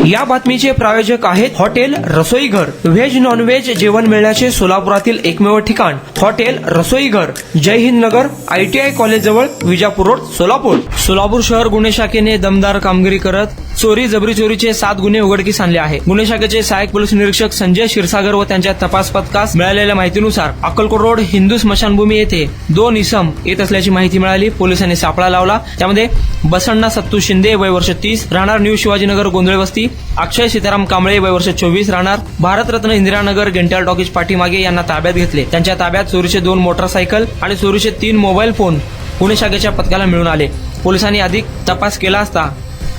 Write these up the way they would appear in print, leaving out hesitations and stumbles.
या बातमीचे प्रायोजक आहेत हॉटेल रसोई घर। व्हेज नॉन व्हेज जेवण मिळण्याचे सोलापुरातील एकमेव ठिकाण हॉटेल रसोई घर, जय हिंद नगर, ITI कॉलेज जवळ, विजापूर रोड, सोलापूर। सोलापूर शहर गुन्हे शाखेने दमदार कामगिरी करत चोरी जबरी चोरीचे 7 गुन्हे उघडकीस आणले आहे। गुन्हे शाखेचे सहाय्यक पोलीस निरीक्षक संजय क्षीरसागर व त्यांच्या तपास पथकास मिळालेल्या माहितीनुसार अक्कलकोट रोड हिंदू स्मशानभूमी येथे 2 इसम येत असल्याची माहिती मिळाली। पोलिसांनी सापळा लावला। त्यामध्ये बसण्णा सत्तू शिंदे वय वर्ष 30 राहणार न्यू शिवाजीनगर गोंधळे वस्ती, अक्षय सीताराम कांबळे वय वर्ष 24 राहणार भारतरत्न इंदिरानगर गेंटाल टॉकीज पाठीमागे यांना ताब्यात घेतले। त्यांच्या ताब्यात चोरीचे 2 मोटरसायकल आणि चोरीचे 3 मोबाईल फोन गुन्हे शाखेच्या पथकाला मिळून आले। पोलिसांनी अधिक तपास केला असता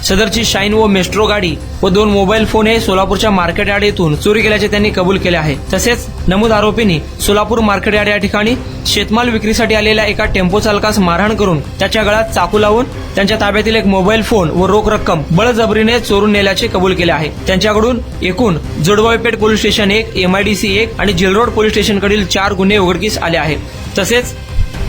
सदरची शाईन व मेस्ट्रो गाडी व 2 मोबाईल फोन हे सोलापूरच्या मार्केट यार्ड येथून चोरी केल्याचे त्यांनी कबूल केले आहे। तसेच नमूद आरोपींनी सोलापूर मार्केट यार्ड या ठिकाणी शेतमाल विक्रीसाठी आलेल्या एका टेम्पो चालकास मारहाण करून त्याच्या गळ्यात चाकू लावून त्यांच्या ताब्यातील एक मोबाईल फोन व रोख रक्कम बळजबरीने चोरून नेल्याचे कबूल केले आहे। त्यांच्याकडून एकूण जोडबावीपेठ पोलीस स्टेशन 1, MIDC 1 आणि जेलरोड पोलीस स्टेशनकडील 4 गुन्हे उघडकीस आले आहेत। तसेच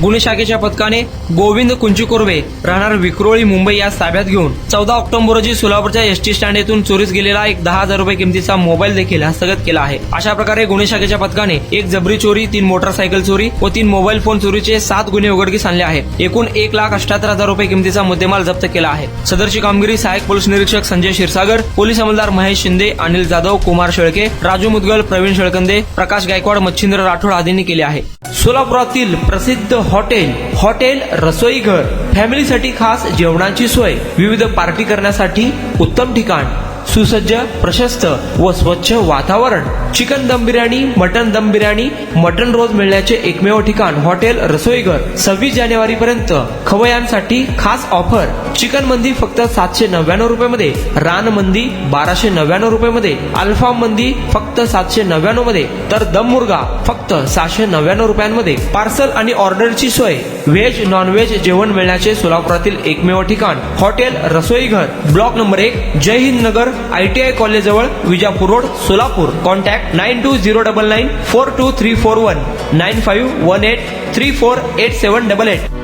गुन्हे शाखेच्या पथकाने गोविंद कुंची कोरवे राहणार विक्रोळी मुंबई यास ताब्यात घेऊन 14 ऑक्टोबर रोजी सोलापूरच्या ST स्टँड येथून चोरीस गेलेला एक 10,000 रुपये किमतीचा मोबाईल देखील हस्तगत केला आहे। अशा प्रकारे गुन्हे शाखेच्या पथकाने 1 जबरी चोरी, 3 मोटरसायकल चोरी व 3 मोबाईल फोन चोरीचे 7 गुन्हे उघडकीस आणले आहेत। एकूण 1,78,000 रुपये किमतीचा मुद्देमाल जप्त केला आहे। सदरची कामगिरी सहाय्यक पोलीस निरीक्षक संजय क्षीरसागर, पोलीस अंमलदार महेश शिंदे, अनिल जाधव, कुमार शेळके, राजू मुदगल, प्रवीण शेळकंदे, प्रकाश गायकवाड, मच्छिंद्र राठोड आदींनी केले आहे। सोलापुरातील प्रसिद्ध हॉटेल रसोई घर, फॅमिलीसाठी खास जेवणाची सोय, विविध पार्टी करण्यासाठी उत्तम ठिकाण, सुसज्ज, प्रशस्त व स्वच्छ वातावरण, चिकन दम बिर्याणी, मटन दम बिर्याणी, मटन रोज मिळण्याचे एकमेव ठिकाण हॉटेल रसोई घर। 26 जानेवारी पर्यंत खवयांसाठी खास ऑफर, चिकन मंदी फक्त 799 रुपये मध्ये, रान मंदी 1299 रुपये मध्ये, अल्फा मंदी फक्त 799 मध्ये, तर दम मुर्गा फक्त 699 रुपयांमध्ये। पार्सल आणि ऑर्डरची सोय, व्हेज नॉन व्हेज जेवण मिळण्याचे सोलापुरातील एकमेव ठिकाण हॉटेल रसोई घर, ब्लॉक नंबर 1, जय हिंद नगर, ITI कॉलेज जवळ, विजापूर रोड, सोलापूर। कॉन्टॅक्ट 9209942341 9518348788।